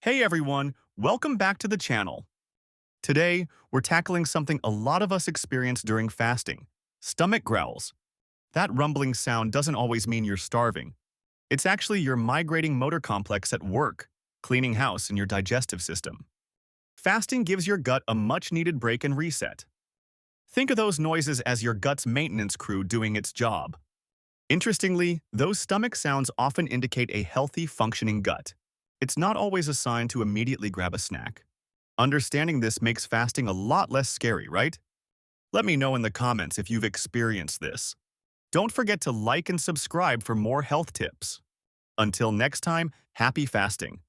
Hey everyone, welcome back to the channel. Today, we're tackling something a lot of us experience during fasting, stomach growls. That rumbling sound doesn't always mean you're starving. It's actually your migrating motor complex at work, cleaning house in your digestive system. Fasting gives your gut a much-needed break and reset. Think of those noises as your gut's maintenance crew doing its job. Interestingly, those stomach sounds often indicate a healthy, functioning gut. It's not always a sign to immediately grab a snack. Understanding this makes fasting a lot less scary, right? Let me know in the comments if you've experienced this. Don't forget to like and subscribe for more health tips. Until next time, happy fasting.